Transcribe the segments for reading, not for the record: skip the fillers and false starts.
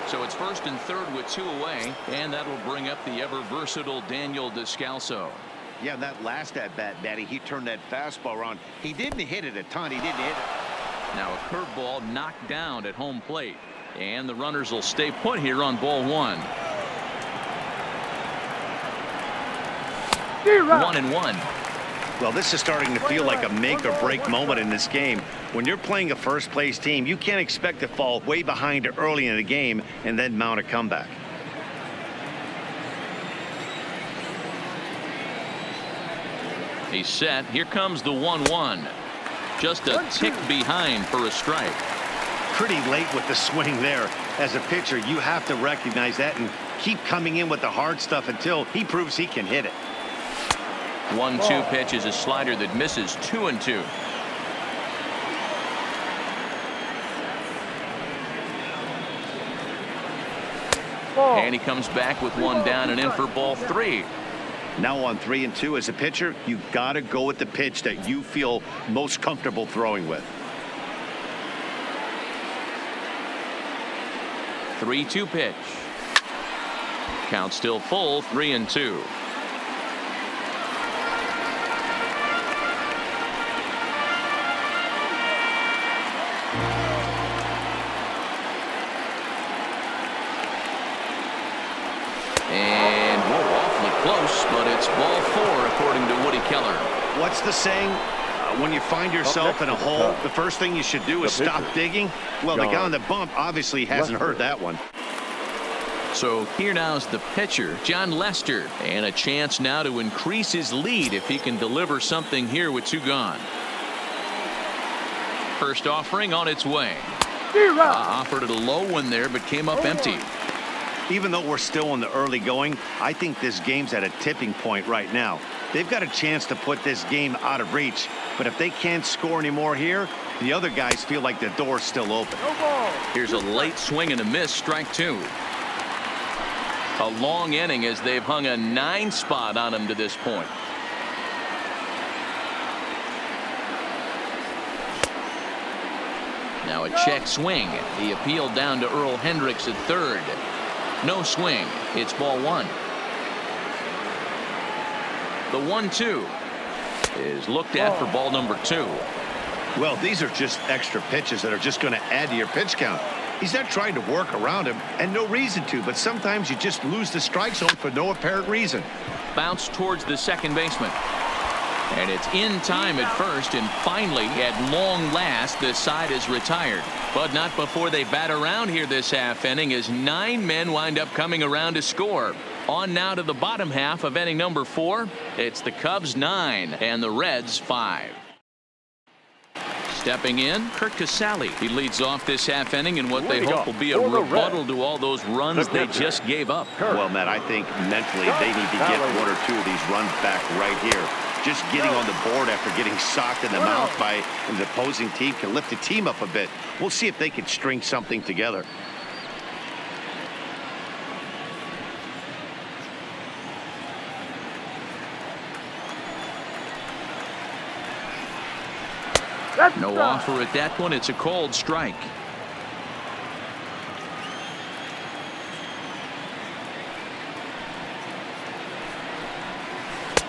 So it's 1st and 3rd with 2 away, and that'll bring up the ever-versatile Daniel Descalso. Yeah, that last at-bat, Daddy, he turned that fastball around. He didn't hit it a ton. He didn't hit it. Now a curveball knocked down at home plate. And the runners will stay put here on ball 1. 1-1. Well, this is starting to feel like a make-or-break moment in this game. When you're playing a first-place team, you can't expect to fall way behind early in the game and then mount a comeback. He's set. Here comes the 1-1. Just a tick behind for a strike. Pretty late with the swing there. As a pitcher, you have to recognize that and keep coming in with the hard stuff until he proves he can hit it. 1-2 pitch is a slider that misses. 2-2. And he comes back with 1 down and in for ball 3. Now on 3-2 as a pitcher, you got to go with the pitch that you feel most comfortable throwing with. 3-2 pitch. Count still full. 3-2. And whoa, awfully close, but it's ball 4 according to Woody Keller. What's the saying? When you find yourself in a hole, the first thing you should do is stop digging. Well, the guy on the bump obviously hasn't heard that one. So here now's the pitcher, John Lester, and a chance now to increase his lead if he can deliver something here with 2 gone. First offering on its way. Offered it a low one there, but came up empty. Even though we're still in the early going, I think this game's at a tipping point right now. They've got a chance to put this game out of reach, but if they can't score anymore here, the other guys feel like the door's still open. Here's a late swing and a miss. Strike 2. A long inning as they've hung a 9 spot on him to this point. Now a check swing. The appeal down to Earl Hendricks at 3rd. No swing. It's ball 1. The 1-2 is looked at for ball number 2. Well, these are just extra pitches that are just going to add to your pitch count. He's not trying to work around him, and no reason to, but sometimes you just lose the strike zone for no apparent reason. Bounce towards the second baseman. And it's in time at first, and finally, at long last, the side is retired. But not before they bat around here this half inning as 9 men wind up coming around to score. On now to the bottom half of inning number 4. It's the Cubs 9 and the Reds 5. Stepping in, Kurt Casale. He leads off this half inning in what they hope will be a rebuttal to all those runs they just gave up. Well, Matt, I think mentally they need to get 1 or 2 of these runs back right here. Just getting on the board after getting socked in the mouth by the opposing team can lift the team up a bit. We'll see if they can string something together. No offer at that one. It's a cold strike.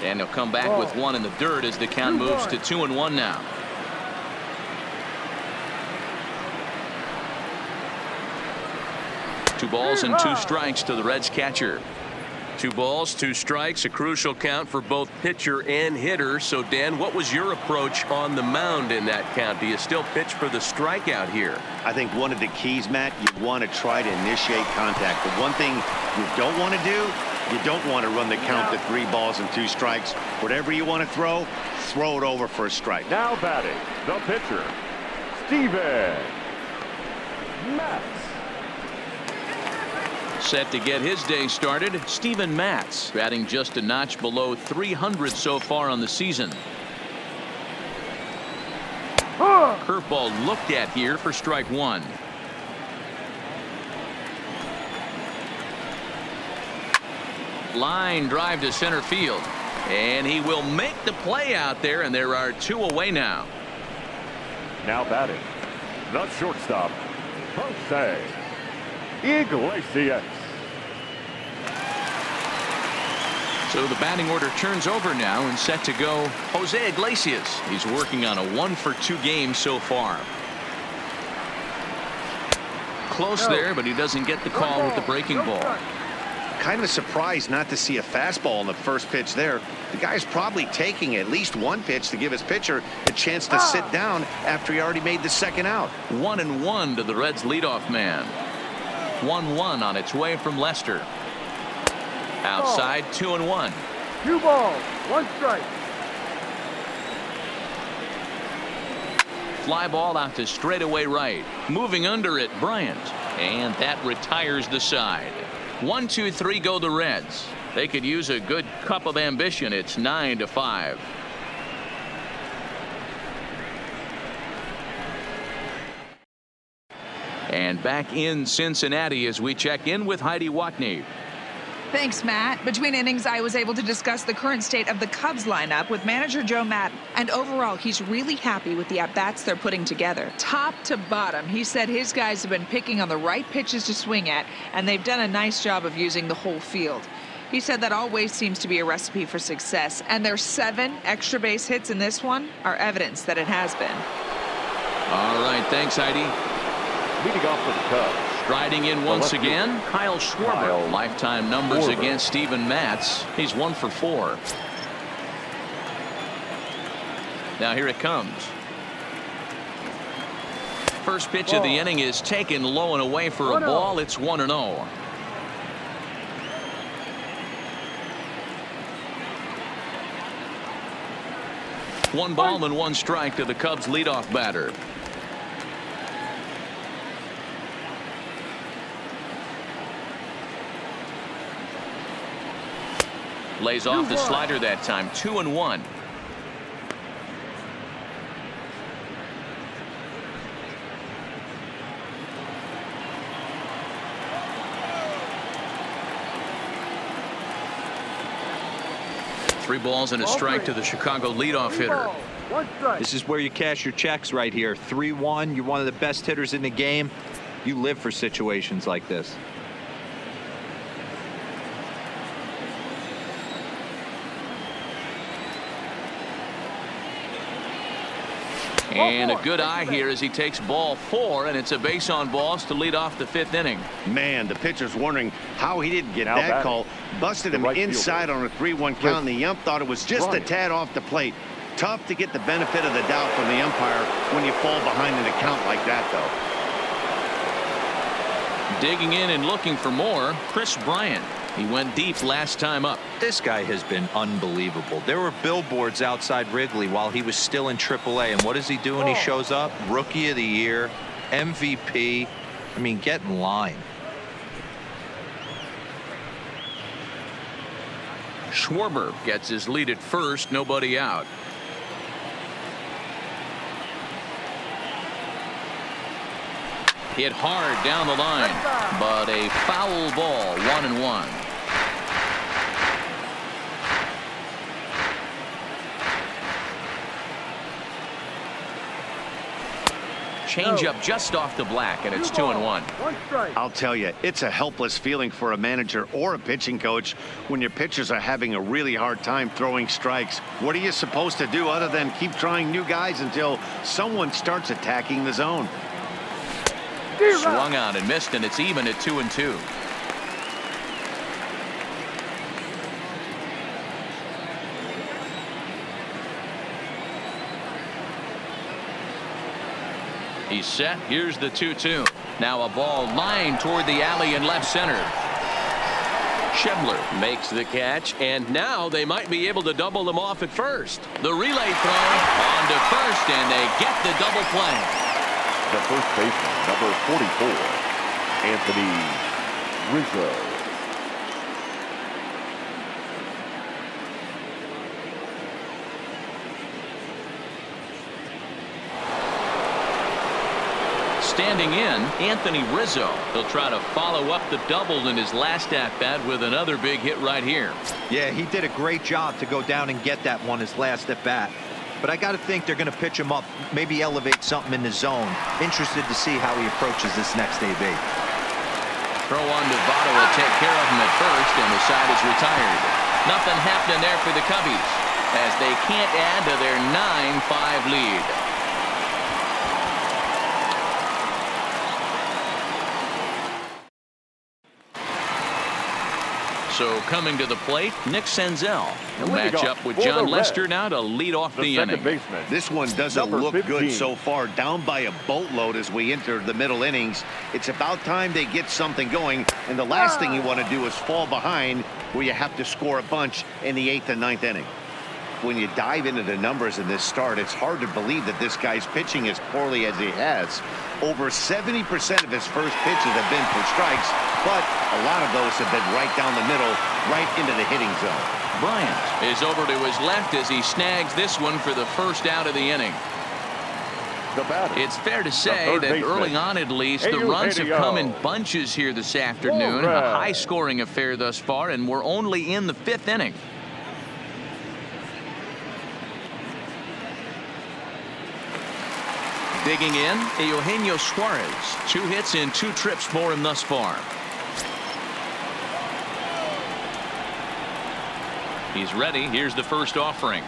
And he'll come back with 1 in the dirt as the count moves to 2-1 now. Two balls and 2 strikes to the Reds catcher. 2 balls, 2 strikes, a crucial count for both pitcher and hitter. So, Dan, what was your approach on the mound in that count? Do you still pitch for the strikeout here? I think one of the keys, Matt, you want to try to initiate contact. The one thing you don't want to do, you don't want to run the count to 3 balls and 2 strikes. Whatever you want to throw it over for a strike. Now batting, the pitcher, Steven Matz. Set to get his day started, Steven Matz, batting just a notch below 300 so far on the season. Curveball looked at here for strike 1. Line drive to center field, and he will make the play out there, and there are 2 away now. Now batting, the shortstop, Jose Iglesias. So the batting order turns over now and set to go Jose Iglesias. He's working on a 1-for-2 game so far. Close there, but he doesn't get the call with the breaking ball. Kind of surprised not to see a fastball on the first pitch there. The guy's probably taking at least one pitch to give his pitcher a chance to sit down after he already made the second out. 1-1 to the Reds leadoff man. 1-1 on its way from Lester. Outside, 2-1. 2 balls, 1 strike. Fly ball out to straightaway right. Moving under it, Bryant. And that retires the side. 1-2-3 go the Reds. They could use a good cup of ambition. It's 9-5. And back in Cincinnati as we check in with Heidi Watney. Thanks, Matt. Between innings, I was able to discuss the current state of the Cubs lineup with manager Joe Madden. And overall, he's really happy with the at-bats they're putting together. Top to bottom, he said his guys have been picking on the right pitches to swing at, and they've done a nice job of using the whole field. He said that always seems to be a recipe for success, and their 7 extra base hits in this one are evidence that it has been. All right, thanks, Heidi. Leading off for the Cubs. Striding in once again, Kyle Schwarber. Lifetime numbers Schwarber. against Steven Matz. He's 1 for 4. Now here it comes. First pitch of the inning is taken low and away for a ball. It's 1-0. One ball and 1 strike to the Cubs leadoff batter. Lays off the slider that time. 2-1. Three balls and a strike to the Chicago leadoff hitter. This is where you cash your checks right here. 3-1. You're one of the best hitters in the game. You live for situations like this. And a good eye here as he takes ball 4, and it's a base on balls to lead off the 5th inning. Man, the pitcher's wondering how he didn't get Now that batting, call. Busted him right inside on a 3-1 count, and the ump thought it was just a tad off the plate. Tough to get the benefit of the doubt from the umpire when you fall behind an account like that, though. Digging in and looking for more, Chris Bryant. He went deep last time up. This guy has been unbelievable. There were billboards outside Wrigley while he was still in AAA. And what does he do when he shows up? Rookie of the Year, MVP. I mean, get in line. Schwarber gets his lead at first, nobody out. Hit hard down the line, but a foul ball. 1-1. Changeup just off the black, and it's 2-1. I'll tell you, it's a helpless feeling for a manager or a pitching coach when your pitchers are having a really hard time throwing strikes. What are you supposed to do other than keep trying new guys until someone starts attacking the zone? Swung on and missed, and it's even at 2-2. He's set. Here's the 2-2. Now a ball lined toward the alley in left center. Schebler makes the catch, and now they might be able to double them off at first. The relay throw on to first, and they get the double play. The first baseman, number 44, Anthony Rizzo. Standing in, Anthony Rizzo. He'll try to follow up the double in his last at-bat with another big hit right here. Yeah, he did a great job to go down and get that one his last at-bat. But I got to think they're going to pitch him up, maybe elevate something in the zone. Interested to see how he approaches this next AB. Throw on to Votto will take care of him at first, and the side is retired. Nothing happening there for the Cubbies as they can't add to their 9-5 lead. So coming to the plate, Nick Senzel will match up with John Lester now to lead off the inning. This one doesn't look good so far. Down by a boatload as we enter the middle innings. It's about time they get something going, and the last thing you want to do is fall behind where you have to score a bunch in the 8th and 9th inning. When you dive into the numbers in this start, it's hard to believe that this guy's pitching as poorly as he has. Over 70% of his first pitches have been for strikes, but a lot of those have been right down the middle, right into the hitting zone. Bryant is over to his left as he snags this one for the first out of the inning. It's fair to say that early on, at least, the runs have come in bunches here this afternoon. A high-scoring affair thus far, and we're only in the 5th inning. Digging in, Eugenio Suarez. 2 hits and 2 trips for him thus far. He's ready. Here's the first offering.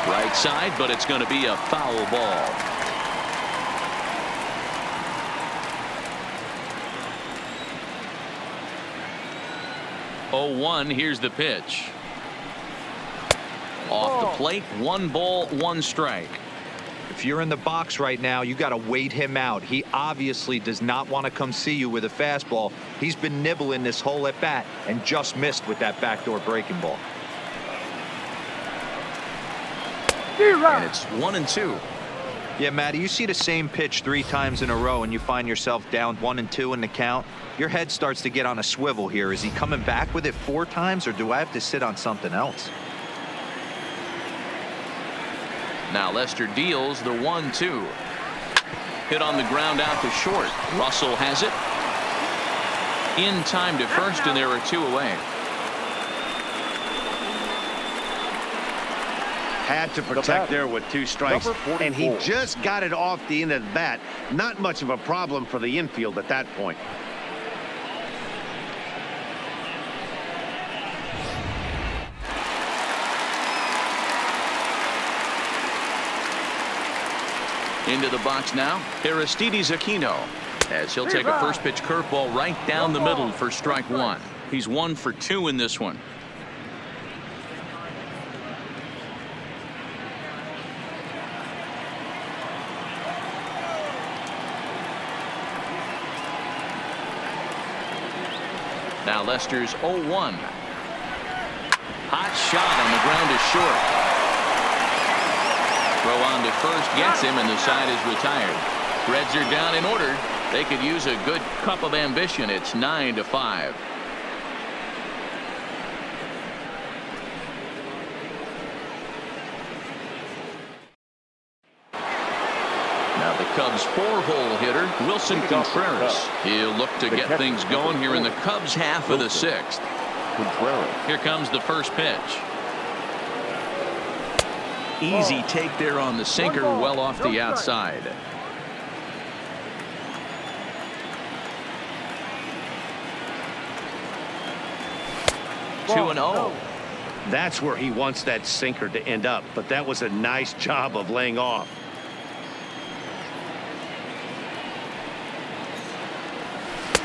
Right side, but it's going to be a foul ball. Oh, 1. Here's the pitch. Off the plate. 1 ball, 1 strike. If you're in the box right now, you got to wait him out. He obviously does not want to come see you with a fastball. He's been nibbling this whole at bat and just missed with that backdoor breaking ball. And it's 1-2. Yeah, Matty, you see the same pitch 3 times in a row and you find yourself down 1-2 in the count. Your head starts to get on a swivel here. Is he coming back with it 4 times, or do I have to sit on something else? Now Lester deals the 1-2. Hit on the ground out to short. Russell has it. In time to first, and there are 2 away. Had to protect there with 2 strikes, and he just got it off the end of the bat. Not much of a problem for the infield at that point. Into the box now, Aristides Aquino, as he'll take a first pitch curveball right down the middle for strike 1. He's 1 for 2 in this one. Now Lester's 0-1. Hot shot on the ground is short. Throw on to first gets him, and the side is retired. Reds are down in order. They could use a good cup of ambition. It's 9-5. Now the Cubs' 4-hole hitter, Wilson Contreras. He'll look to get things going here in the Cubs' half of the 6th. Here comes the first pitch. Easy take there on the sinker, well off the outside. Ball, 2-0. That's where he wants that sinker to end up, but that was a nice job of laying off.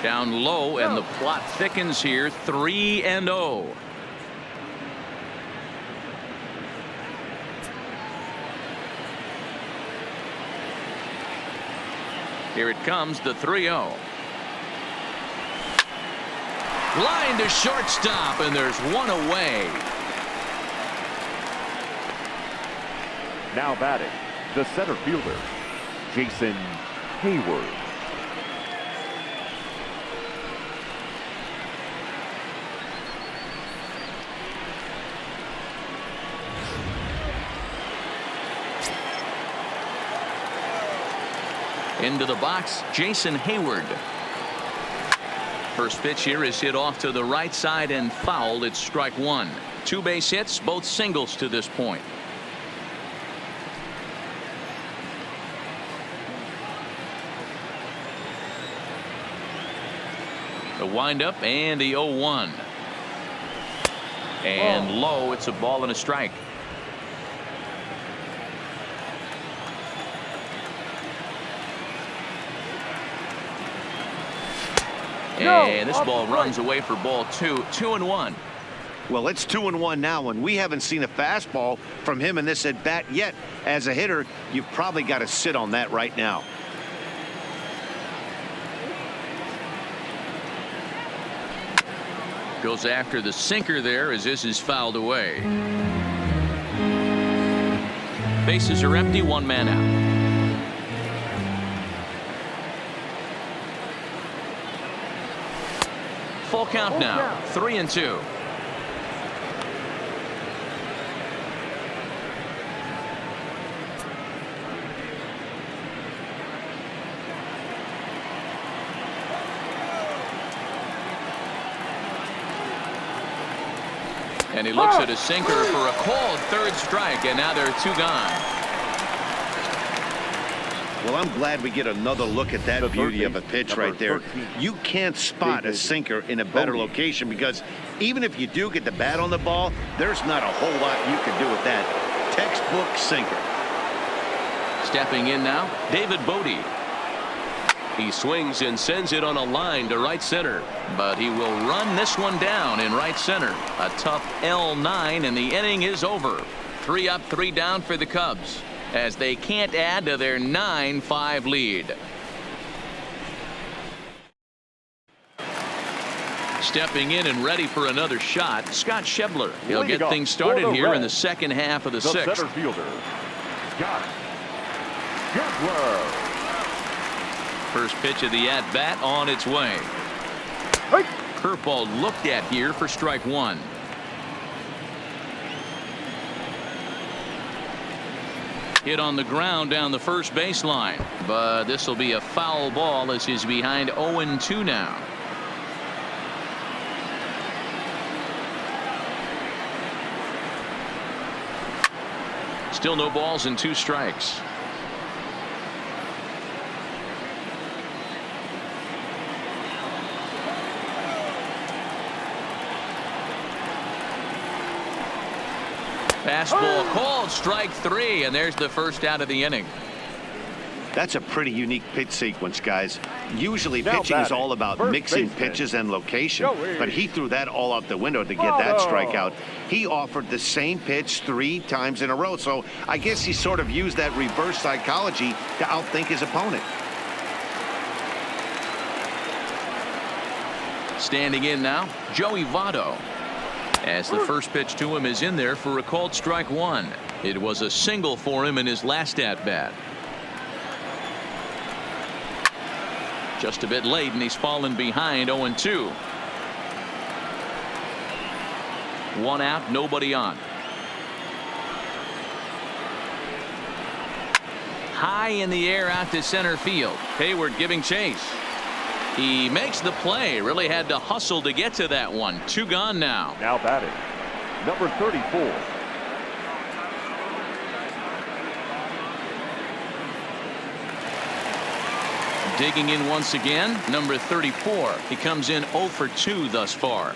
Down low, and the plot thickens here. 3-0. Here it comes, the 3-0. Line to shortstop, and there's 1 away. Now batting, the center fielder, Jason Hayward. Into the box, Jason Hayward. First pitch here is hit off to the right side and fouled. It's strike 1. 2 base hits, both singles to this point. The windup and the 0-1. And low, it's a ball and a strike. And this ball runs away for ball 2. 2-1. Well, it's 2-1 now, and we haven't seen a fastball from him in this at bat yet. As a hitter, you've probably got to sit on that right now. Goes after the sinker there as this is fouled away. Bases are empty, 1 man out. Full count now, 3-2. And he looks at a sinker for a called 3rd strike, and now there are 2 gone. Well, I'm glad we get another look at that beauty of a pitch right there. You can't spot a sinker in a better location, because even if you do get the bat on the ball, there's not a whole lot you can do with that. Textbook sinker. Stepping in now, David Bodie. He swings and sends it on a line to right center. But he will run this one down in right center. A tough L9, and the inning is over. 3 up, 3 down for the Cubs, as they can't add to their 9-5 lead. Stepping in and ready for another shot, Scott Schebler. He'll get things started here in the second half of the 6th. Center fielder, Scott Schebler. First pitch of the at-bat on its way. Curveball looked at here for strike 1. Hit on the ground down the first baseline, but this will be a foul ball as he's behind 0-2 now. Still no balls and 2 strikes. Fastball called, strike 3, and there's the first out of the inning. That's a pretty unique pitch sequence, guys. Usually pitching is all about mixing pitches and location, but he threw that all out the window to get that strikeout. He offered the same pitch 3 times in a row, so I guess he sort of used that reverse psychology to outthink his opponent. Standing in now, Joey Votto. As the first pitch to him is in there for a called strike 1. It was a single for him in his last at-bat. Just a bit late, and he's fallen behind 0-2. 1 out, nobody on. High in the air out to center field. Hayward giving chase. He makes the play. Really had to hustle to get to that one. 2 gone now. Now batting, number 34. Digging in once again, number 34. He comes in 0 for 2 thus far.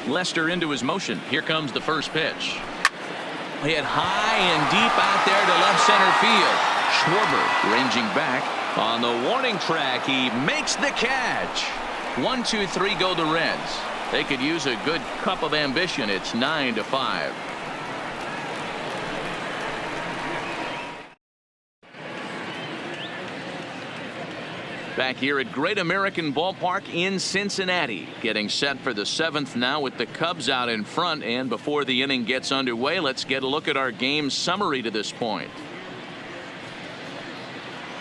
Lester into his motion. Here comes the first pitch. Hit high and deep out there to left center field. Schwarber ranging back. On the warning track, he makes the catch. 1, 2, 3 go the Reds. They could use a good cup of ambition. It's 9-5. Back here at Great American Ballpark in Cincinnati, getting set for the 7th now with the Cubs out in front. And before the inning gets underway, let's get a look at our game summary to this point.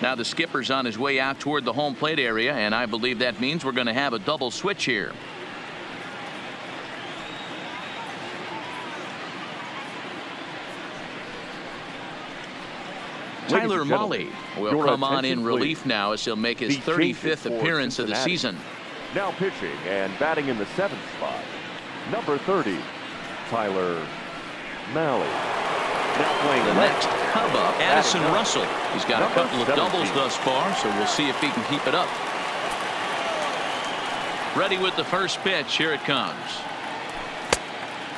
Now the skipper's on his way out toward the home plate area, and I believe that means we're going to have a double switch here. Tyler Mahle will come on in relief now as he'll make his 35th appearance of the season. Now pitching and batting in the 7th spot, number 30, Tyler Mahle. Now playing the next Cub up, Addison Russell. He's got a couple of doubles thus far, so we'll see if he can keep it up. Ready with the first pitch. Here it comes.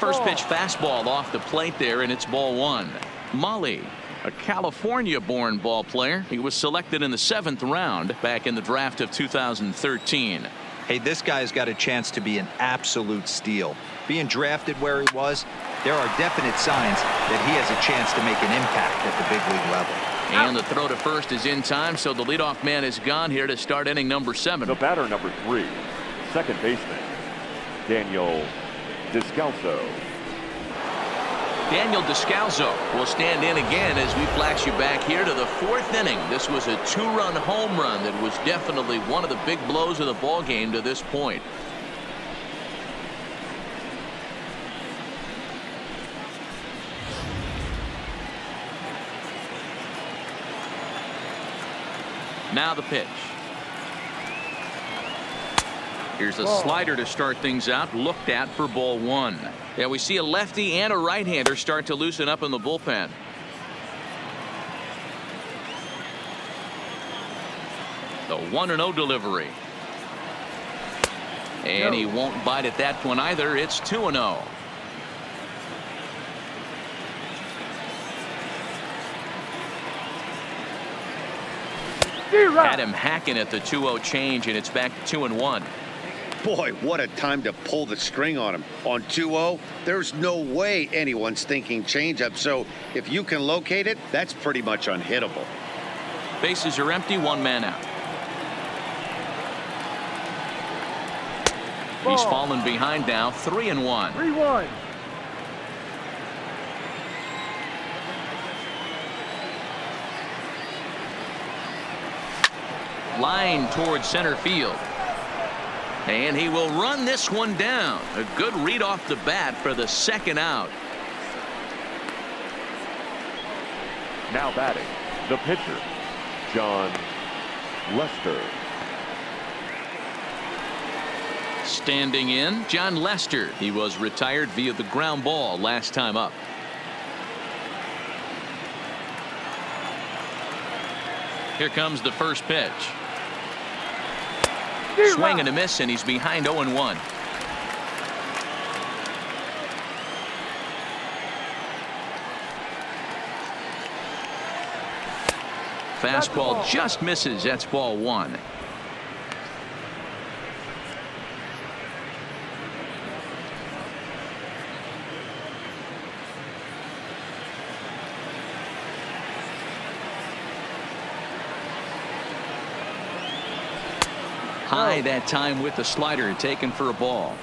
First pitch fastball off the plate there, and it's ball one. Molly, a California-born ball player. He was selected in the 7th round back in the draft of 2013. Hey, this guy's got a chance to be an absolute steal. Being drafted where he was, there are definite signs that he has a chance to make an impact at the big league level. And the throw to first is in time, so the leadoff man is gone here to start inning number 7. The batter, number 3, second baseman, Daniel Descalso. Daniel Descalso will stand in again as we flash you back here to the 4th inning. This was a 2-run home run that was definitely one of the big blows of the ball game to this point. Now the pitch. Here's a slider to start things out, looked at for ball one. Yeah, we see a lefty and a right-hander start to loosen up in the bullpen. The 1-0 delivery. And he won't bite at that one either. It's 2-0. Had him hacking at the 2-0 change, and it's back to 2-1. Boy, what a time to pull the string on him. On 2-0, there's no way anyone's thinking changeup. So if you can locate it, that's pretty much unhittable. Bases are empty, 1 man out. He's fallen behind now, 3-1. 3-1. Line towards center field. And he will run this one down. A good read off the bat for the 2nd out. Now batting, the pitcher, John Lester. Standing in, John Lester. He was retired via the ground ball last time up. Here comes the first pitch. Swing and a miss, and he's behind 0-1. Fastball just misses. That's ball 1. High that time with the slider, taken for a ball.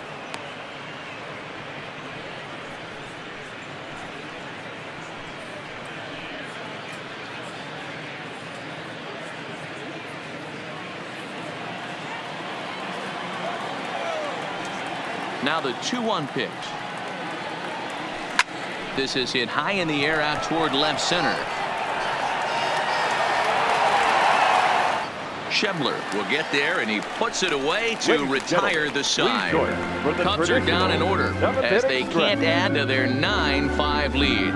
Now the 2-1 pitch. This is hit high in the air out toward left center. Schebler will get there, and he puts it away to retire the side. Cubs are down in order as they can't add to their 9-5 lead.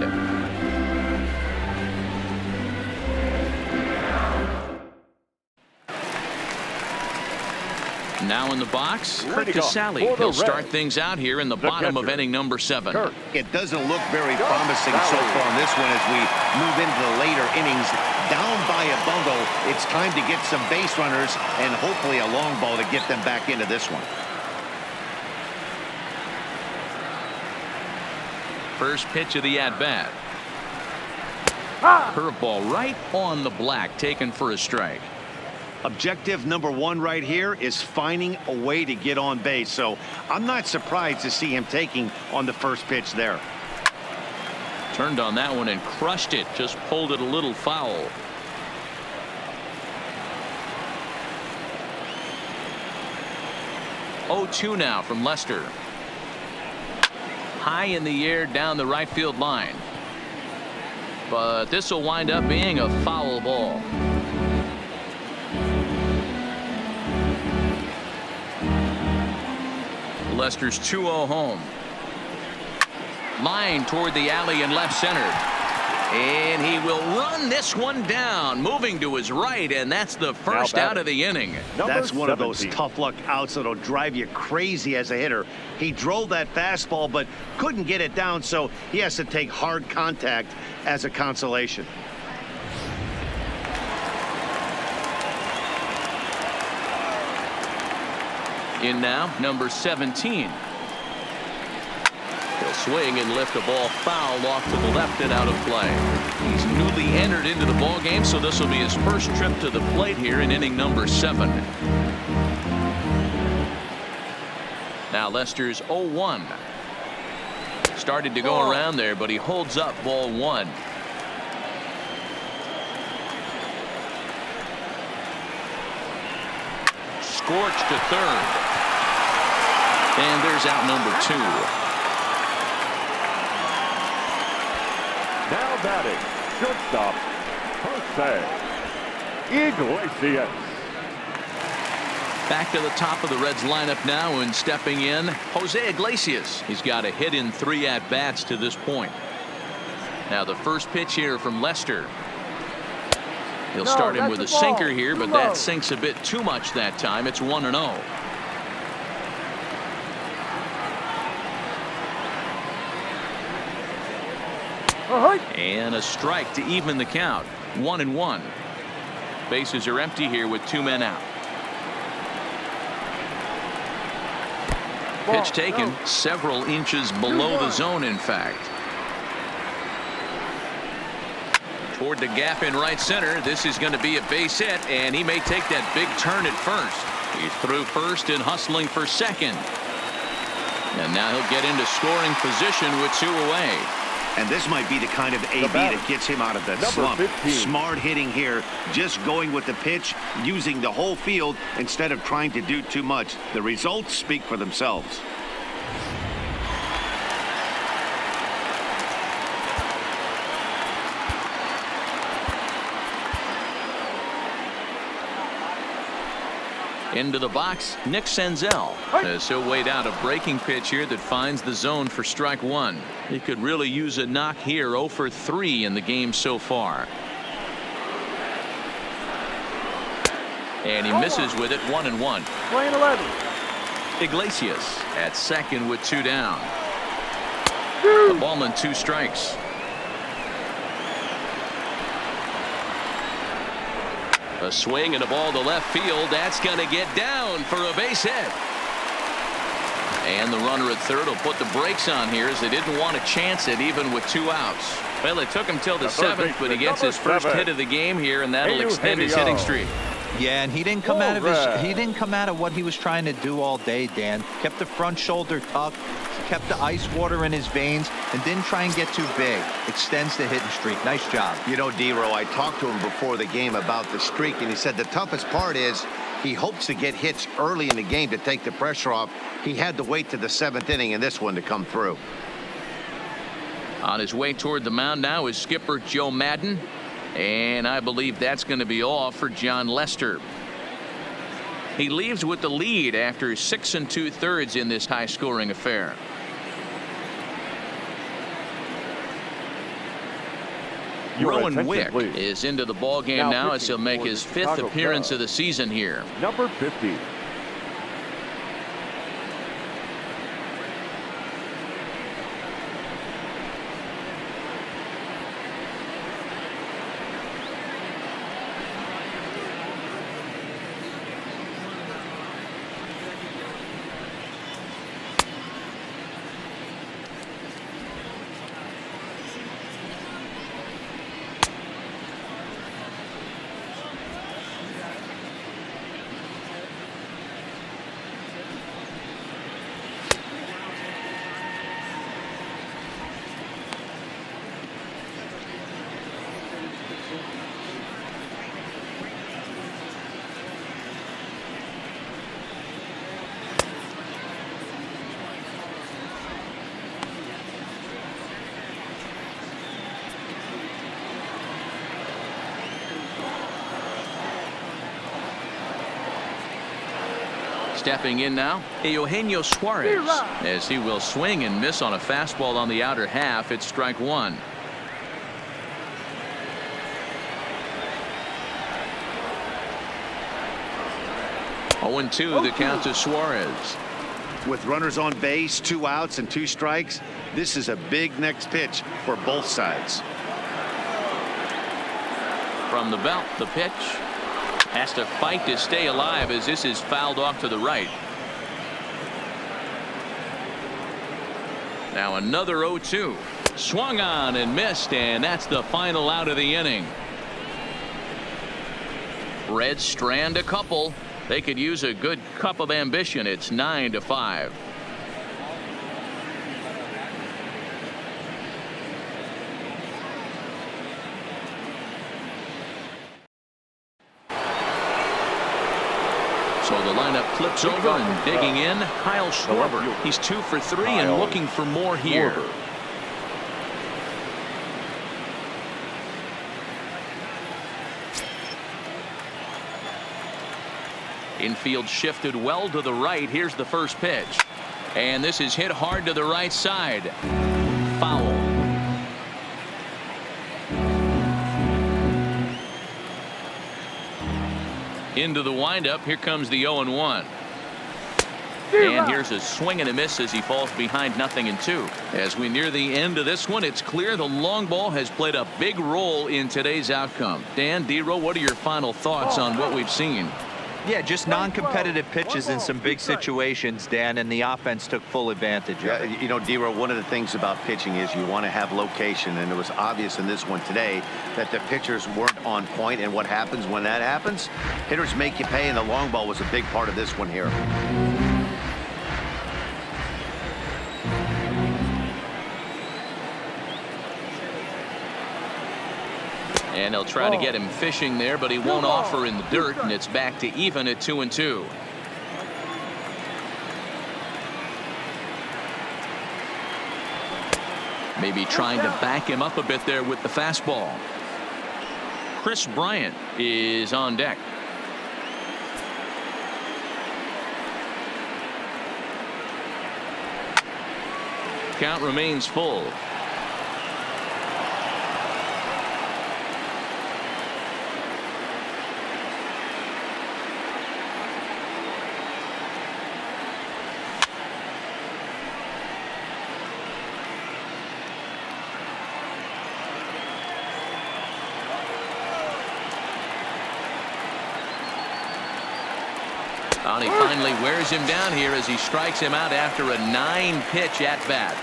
Now in the box, Kurt Casale. He'll start things out here in the bottom of inning number 7. It doesn't look very promising so far in this one as we move into the later innings. Down by a bundle, it's time to get some base runners and hopefully a long ball to get them back into this one. First pitch of the at-bat. Curveball right on the black, taken for a strike. Objective number 1 right here is finding a way to get on base. So I'm not surprised to see him taking on the first pitch there. Turned on that one and crushed it. Just pulled it a little foul. Oh, 2 now from Lester. High in the air down the right field line. But this will wind up being a foul ball. Lester's 2-0 home. Line toward the alley in left center. And he will run this one down, moving to his right, and that's the first out of the inning. That's one of those 17. tough luck outs that'll drive you crazy as a hitter. He drove that fastball but couldn't get it down, so he has to take hard contact as a consolation. In now, number 17. He'll swing and lift a ball foul off to the left and out of play. He's newly entered into the ball game, so this will be his first trip to the plate here in inning number 7. Now Lester's 0-1. Started to go around there, but he holds up ball 1. Scorched to third. And there's out number 2. Now batting, shortstop, Jose Iglesias. Back to the top of the Reds lineup now, and stepping in, Jose Iglesias. He's got a hit in 3 at-bats to this point. Now the first pitch here from Lester. He'll start him with a sinker here, but that sinks a bit too much that time. It's 1-0. And a strike to even the count. 1-1. Bases are empty here with 2 men out. Pitch taken several inches below the zone, in fact. Toward the gap in right center. This is going to be a base hit, and he may take that big turn at first. He's through first and hustling for second. And now he'll get into scoring position with 2 away. And this might be the kind of AB that gets him out of that slump. 15. Smart hitting here, just going with the pitch, using the whole field instead of trying to do too much. The results speak for themselves. Into the box, Nick Senzel, as he'll wait out a breaking pitch here that finds the zone for strike 1. He could really use a knock here. 0 for 3 in the game so far. And he misses with it. 1-1. Playing 11. Iglesias at second with 2 down. A ball and 2 strikes. A swing and a ball to left field. That's going to get down for a base hit. And the runner at third will put the brakes on here, as they didn't want to chance it even with 2 outs. Well, it took him till the 7th, but he gets his first hit of the game here, and that'll extend his hitting streak. Yeah, and he didn't come out of what he was trying to do all day, Dan. Kept the front shoulder tucked, kept the ice water in his veins, and didn't try and get too big. Extends the hitting streak. Nice job. You know, D-Row, I talked to him before the game about the streak, and he said the toughest part is he hopes to get hits early in the game to take the pressure off. He had to wait to the 7th inning in this one to come through. On his way toward the mound now is skipper Joe Madden. And I believe that's going to be all for John Lester. He leaves with the lead after 6 2/3 in this high-scoring affair. Rowan Wick is into the ball game now as he'll make his 5th appearance of the season here. Number 50. Stepping in now, Eugenio Suarez, as he will swing and miss on a fastball on the outer half. It's strike 1. 0-2 the count to Suarez. With runners on base, 2 outs and 2 strikes, this is a big next pitch for both sides. From the belt, the pitch. Has to fight to stay alive as this is fouled off to the right. Now another 0-2. Swung on and missed, and that's the final out of the inning. Reds strand a couple. They could use a good cup of ambition. It's 9-5. So the lineup flips over and digging in. Kyle Schwarber. He's 2 for 3 and looking for more here. Infield shifted well to the right. Here's the first pitch. And this is hit hard to the right side. Foul. Into the windup. Here comes the 0-1. And here's a swing and a miss as he falls behind 0-2. As we near the end of this one, it's clear the long ball has played a big role in today's outcome. Dan, D-Row, what are your final thoughts on what we've seen? Yeah, just non-competitive pitches in some big situations, Dan, and the offense took full advantage of it. You know, D-Row, one of the things about pitching is you want to have location, and it was obvious in this one today that the pitchers weren't on point, and what happens when that happens? Hitters make you pay, and the long ball was a big part of this one here. And they'll try to get him fishing there, but he won't offer in the dirt, and it's back to even at 2-2. Maybe trying to back him up a bit there with the fastball. Chris Bryant is on deck. Count remains full. And he finally wears him down here as he strikes him out after a 9-pitch at bat.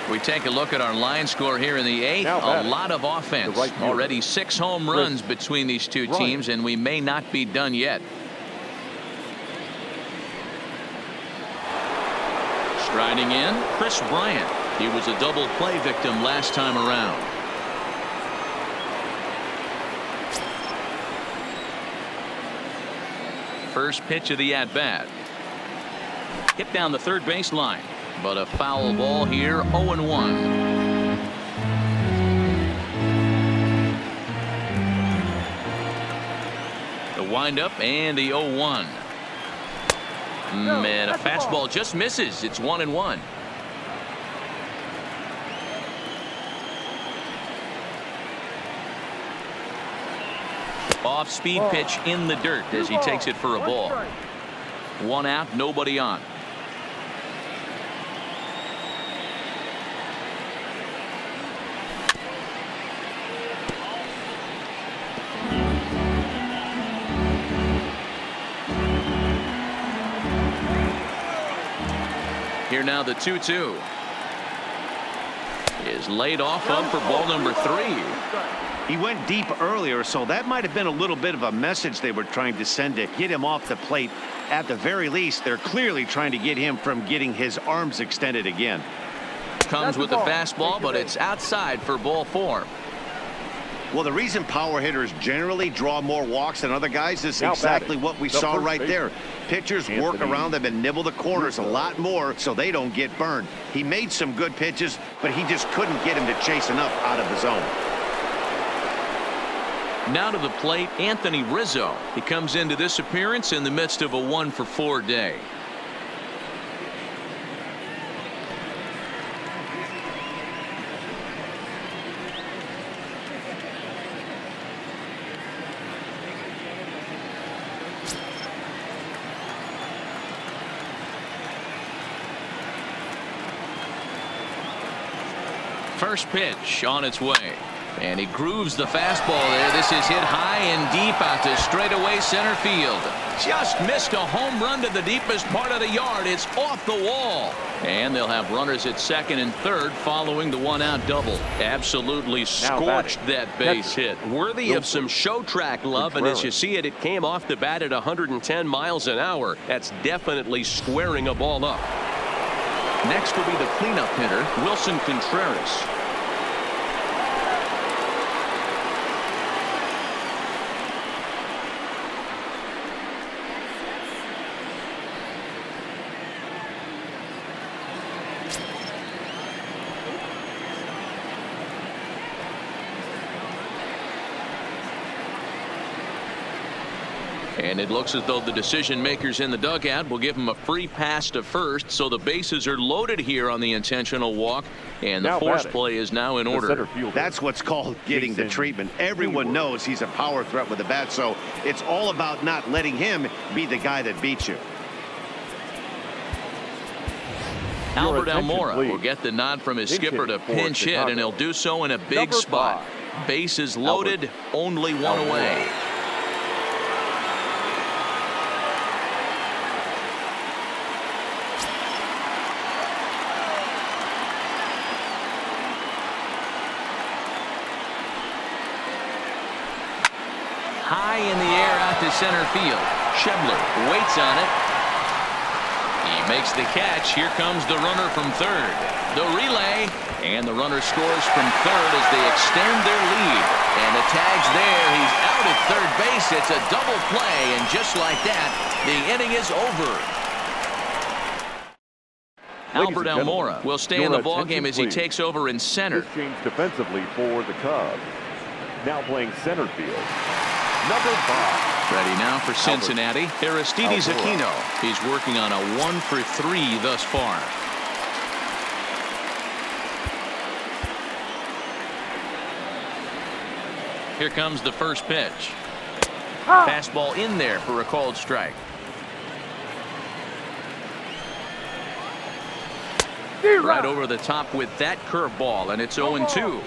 We take a look at our line score here in the 8th. A lot of offense. Already 6 home runs between these two teams, and we may not be done yet. Striding in, Chris Bryant. He was a double play victim last time around. First pitch of the at-bat. Hit down the third baseline, but a foul ball here. 0-1. The windup and the 0-1. Man, a fastball just misses. It's 1-1. Off-speed pitch in the dirt as he takes it for a ball. 1 out, nobody on. Here now the 2-2 is laid off of for ball number 3. He went deep earlier, so that might have been a little bit of a message they were trying to send to get him off the plate. At the very least, they're clearly trying to get him from getting his arms extended again. Comes with the fastball, but it's outside for ball 4. Well, the reason power hitters generally draw more walks than other guys is exactly what we saw right there. Pitchers work around them and nibble the corners a lot more so they don't get burned. He made some good pitches, but he just couldn't get him to chase enough out of the zone. Now to the plate, Anthony Rizzo. He comes into this appearance in the midst of a 1-for-4 day. First pitch on its way. And he grooves the fastball there. This is hit high and deep out to straightaway center field. Just missed a home run to the deepest part of the yard. It's off the wall. And they'll have runners at second and third following the one-out double. Absolutely scorched that base hit. Worthy of some show track love. And as you see it, it came off the bat at 110 miles an hour. That's definitely squaring a ball up. Next will be the cleanup hitter, Wilson Contreras. And it looks as though the decision makers in the dugout will give him a free pass to first. So the bases are loaded here on the intentional walk. And the force play is now in order. That's what's called getting the treatment. Everyone knows he's a power threat with the bat. So it's all about not letting him be the guy that beats you. Albert Almora will get the nod from his skipper to pinch hit. And he'll do so in a big spot. Bases loaded, only one away. High in the air out to center field. Schebler waits on it. He makes the catch. Here comes the runner from third. The relay. And the runner scores from third as they extend their lead. And the tag's there. He's out at third base. It's a double play. And just like that, the inning is over. Albert Almora will stay in the ballgame as he takes over in center. This change defensively for the Cubs. Now playing center field. Number 5. Ready now for Cincinnati, Aristides Aquino. He's working on a 1-for-3 thus far. Here comes the first pitch. Fastball in there for a called strike. Right over the top with that curveball, and it's 0-2.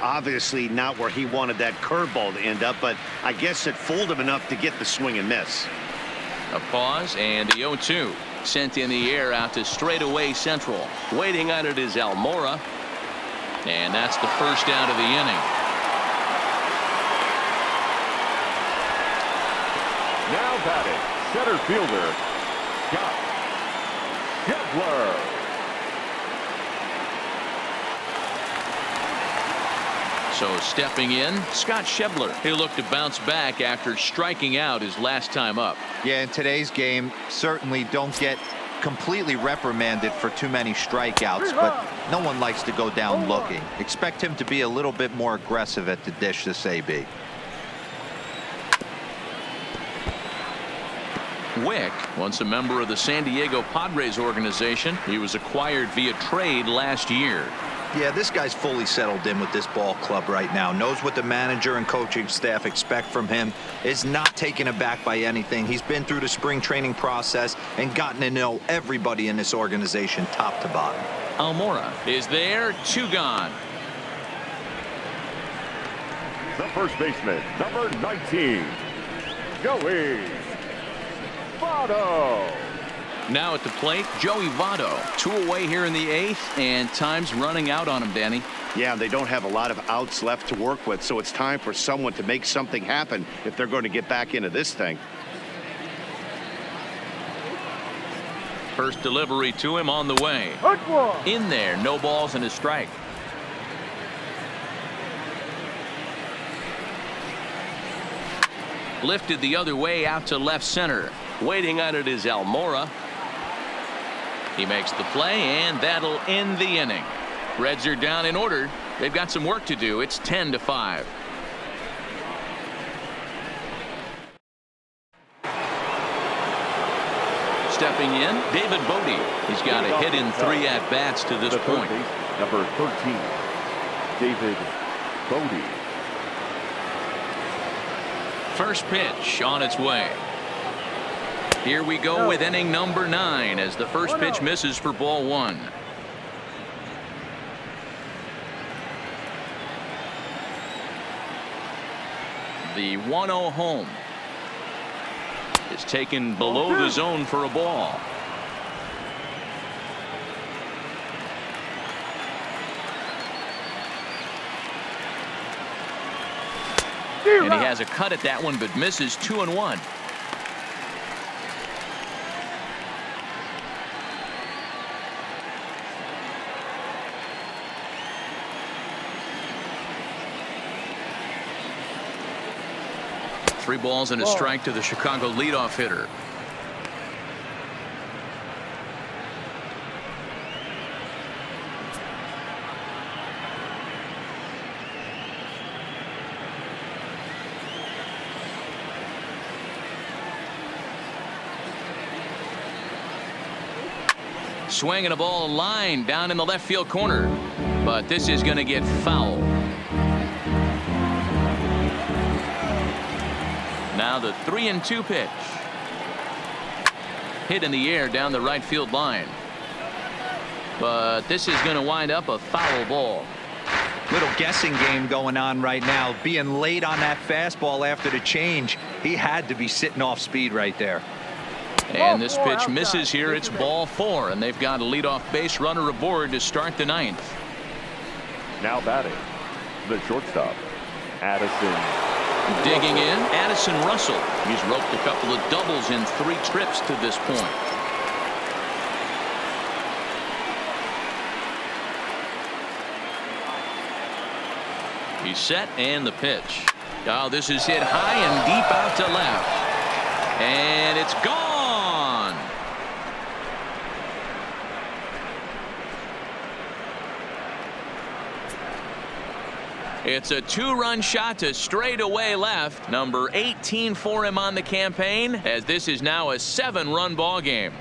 Obviously not where he wanted that curveball to end up, but I guess it fooled him enough to get the swing and miss. A pause, and the 0-2 sent in the air out to straightaway central. Waiting on it is Almora, and that's the first out of the inning. Now batting, center fielder, Scott Schebler. So stepping in, Scott Schebler. He'll look to bounce back after striking out his last time up. Yeah, in today's game, certainly don't get completely reprimanded for too many strikeouts, but no one likes to go down looking. Expect him to be a little bit more aggressive at the dish this AB. Wick, once a member of the San Diego Padres organization, he was acquired via trade last year. Yeah, this guy's fully settled in with this ball club right now. Knows what the manager and coaching staff expect from him. Is not taken aback by anything. He's been through the spring training process and gotten to know everybody in this organization top to bottom. Almora is there, 2 gone. The first baseman, number 19, Joey Votto. Now at the plate, Joey Votto. 2 away here in the 8th, and time's running out on him, Danny. Yeah, they don't have a lot of outs left to work with, so it's time for someone to make something happen if they're going to get back into this thing. First delivery to him on the way. In there, no balls and a strike. Lifted the other way out to left center. Waiting on it is Almora. He makes the play, and that'll end the inning. Reds are down in order. They've got some work to do. It's 10-5. Stepping in, David Bodie. He's got a hit in 3 at-bats to this point. Number 13, David Bodie. First pitch on its way. Here we go with inning number 9 as the first pitch misses for ball 1. The 1-0 home is taken below the zone for a ball. And he has a cut at that one, but misses 2-1. Three balls and a strike to the Chicago leadoff hitter. Swinging a ball line down in the left field corner, but this is going to get foul. Now the 3-2 pitch. Hit in the air down the right field line. But this is going to wind up a foul ball. Little guessing game going on right now. Being late on that fastball after the change. He had to be sitting off speed right there. And this pitch misses here. It's ball 4, and they've got a leadoff base runner aboard to start the 9th. Now batting, the shortstop, Addison. Digging in, Addison Russell. He's roped a couple of doubles in 3 trips to this point. He's set, and the pitch. Oh, this is hit high and deep out to left. And it's gone. It's a 2-run shot to straightaway left. Number 18 for him on the campaign, as this is now a 7-run ball game.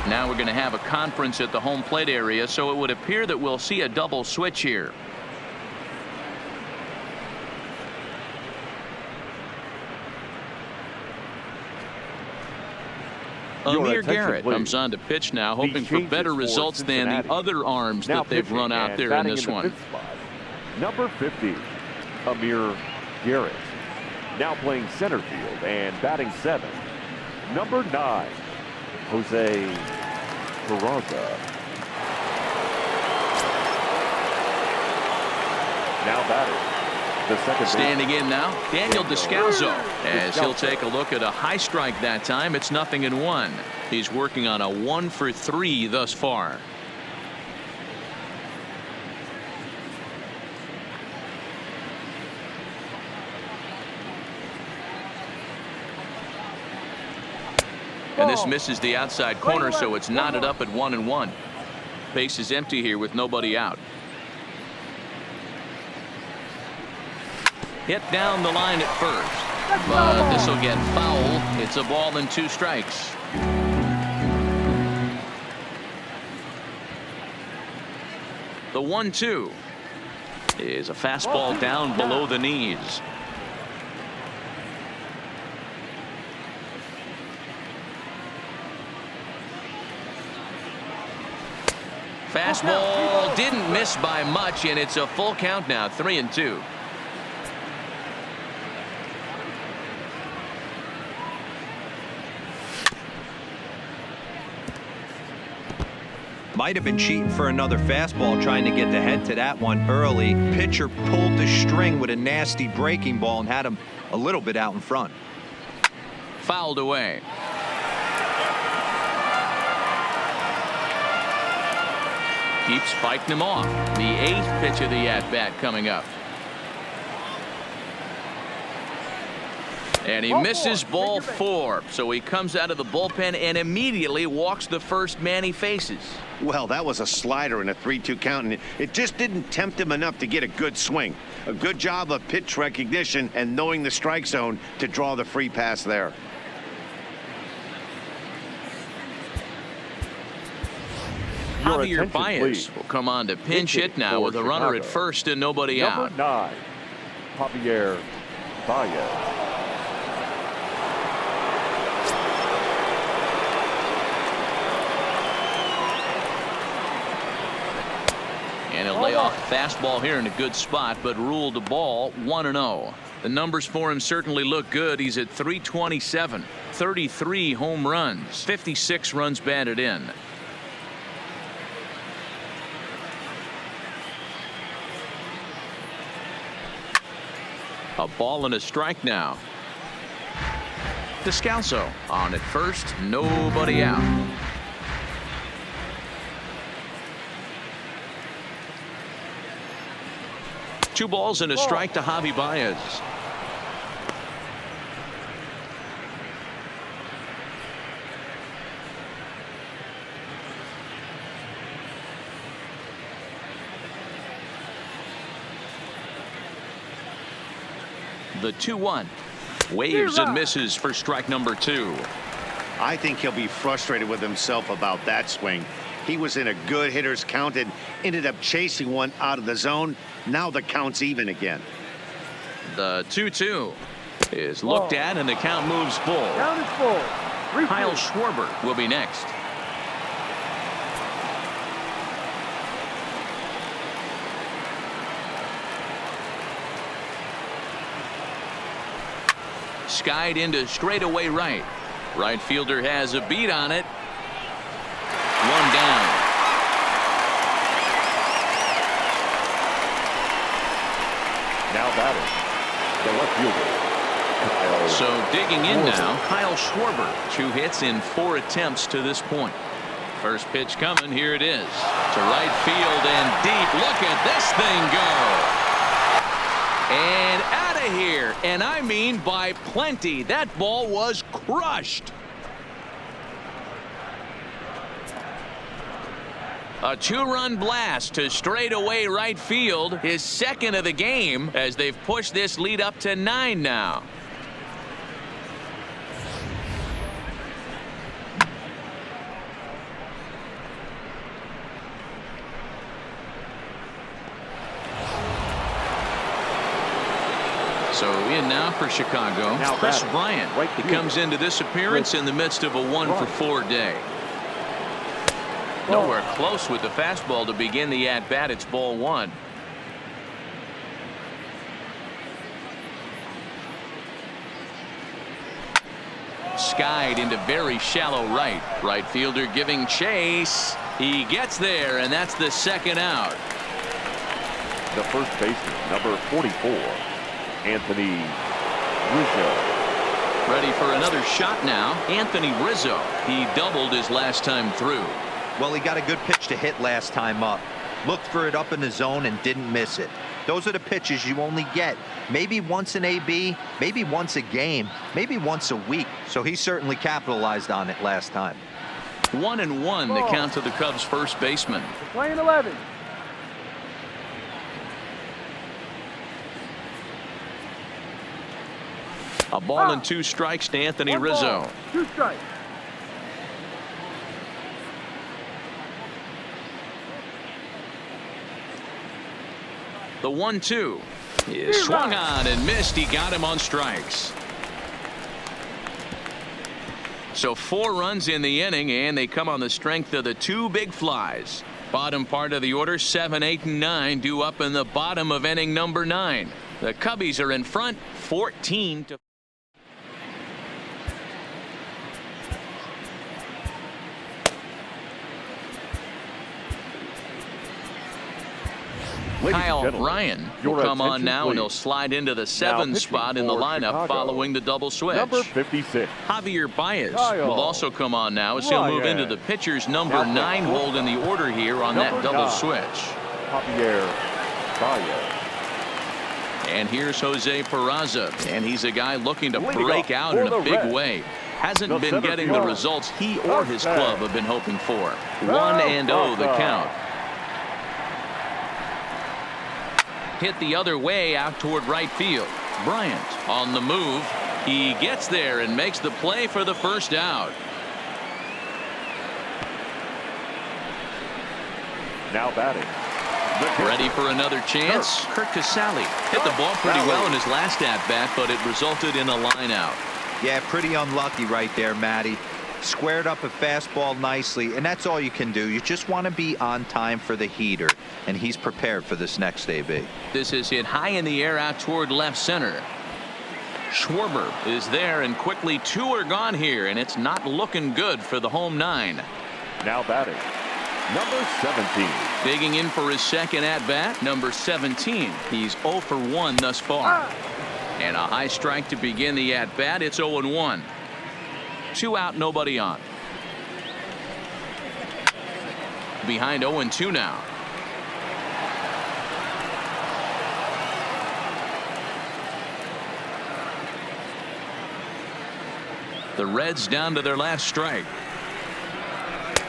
Now we're going to have a conference at the home plate area, so it would appear that we'll see a double switch here. Amir Garrett comes on to pitch now, hoping for better results than the other arms that they've run out there in this one. Number 50, Amir Garrett. Now playing center field and batting 7. Number 9, Jose Peraza. Now batting, the second. Standing in now, Daniel Descalzo, as he'll take a look at a high strike that time. It's 0-1. He's working on a 1 for 3 thus far. And this misses the outside corner, so it's knotted up at 1-1. Base is empty here with nobody out. Hit down the line at first, but this will get foul. It's a ball and 2 strikes. The 1-2 is a fastball down below the knees. Fastball didn't miss by much, and it's a full count now, 3-2. Might have been cheating for another fastball, trying to get the head to that one early. Pitcher pulled the string with a nasty breaking ball and had him a little bit out in front. Fouled away. Keeps fighting him off. The 8th pitch of the at-bat coming up. And he misses ball 4, so he comes out of the bullpen and immediately walks the first man he faces. Well, that was a slider in a 3-2 count, and it just didn't tempt him enough to get a good swing. A good job of pitch recognition and knowing the strike zone to draw the free pass there. Javier Baez will come on to pinch hit now with a runner at first and nobody out. Number 9, Javier Baez. And he'll lay off the fastball here in a good spot, but ruled the ball 1-0. The numbers for him certainly look good. He's at .327, 33 home runs, 56 runs batted in. A ball and a strike now. Descalso on at first, nobody out. Two balls and a strike to Javi Baez. The 2-1. Waves and misses for strike number 2. I think he'll be frustrated with himself about that swing. He was in a good hitter's count and ended up chasing one out of the zone. Now the count's even again. The 2-2 is looked at and the count moves full. Count is full. Kyle Schwarber will be next. Skied into straightaway right. Right fielder has a beat on it. One down. Now batting, the left fielder, Kyle. So digging in Schwarber. now, Kyle Schwarber. 2 hits in 4 attempts to this point. First pitch coming. Here it is. To right field and deep. Look at this thing go. And out of here. And I mean by plenty. That ball was crushed. A 2-run blast to straightaway right field, his second of the game, as they've pushed this lead up to 9 now. So in now for Chicago, Now Chris batting, Bryant. right He fielder. comes into this appearance in the midst of a 1-for-4 day. Nowhere close with the fastball to begin the at-bat. It's ball 1. Skied into very shallow right. Right fielder giving chase. He gets there, and that's the second out. The first baseman, number 44, Anthony Rizzo. Ready for another shot now. Anthony Rizzo. He doubled his last time through. Well, he got a good pitch to hit last time up. Looked for it up in the zone and didn't miss it. Those are the pitches you only get maybe once in AB, maybe once a game, maybe once a week. So he certainly capitalized on it last time. 1-1 the count to the Cubs first baseman. Playing 11. A ball and 2 strikes to Anthony 1 Rizzo. ball, 2 strikes. The 1-2 is swung on and missed. He got him on strikes. So 4 runs in the inning, and they come on the strength of the 2 big flies. Bottom part of the order, 7, 8, and 9 due up in the bottom of inning number 9. The Cubbies are in front 14-4. Kyle Ryan will come on now, and he'll slide into the 7th spot in the lineup following the double switch. Number 56. Javier Baez Kyle will also come on now as he'll move into the pitcher's number 9 hold in the order here on that double switch. Javier Baez. And here's Jose Peraza, and he's a guy looking to Leading break off out for in a the big Reds, way. Hasn't the been center getting the fielder, results he or his club have been hoping for. 1-0 the count. Hit the other way out toward right field. Bryant on the move. He gets there and makes the play for the first out. Now batting. Ready for another chance. Kurt Casale hit the ball pretty well in his last at bat, but it resulted in a line out. Yeah, pretty unlucky right there, Matty. squared up a fastball nicely, and that's all you can do. You just want to be on time for the heater, and he's prepared for this next AB. This is hit high in the air out toward left center. Schwarber is there, and quickly 2 are gone here, and it's not looking good for the home 9. Now batting, number 17. Digging in for his second at bat, number 17. He's 0 for 1 thus far. And a high strike to begin the at bat. It's 0-1. 2 out, nobody on. Behind 0-2 now. The Reds down to their last strike.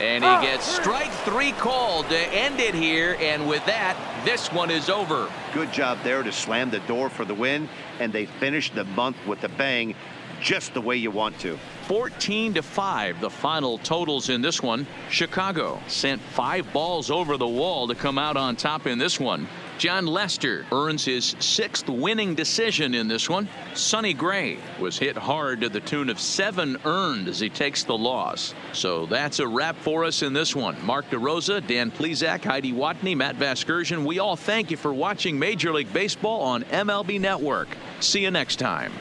And he gets strike 3 called to end it here, and with that, this one is over. Good job there to slam the door for the win, and they finished the month with a bang, just the way you want to. 14-5 the final totals in this one. Chicago sent 5 balls over the wall to come out on top in this one. John Lester earns his 6th winning decision in this one. Sonny Gray was hit hard to the tune of 7 earned as he takes the loss. So that's a wrap for us in this one. Mark DeRosa, Dan Plesac, Heidi Watney, Matt Vasgersian. We all thank you for watching Major League Baseball on MLB Network. See you next time.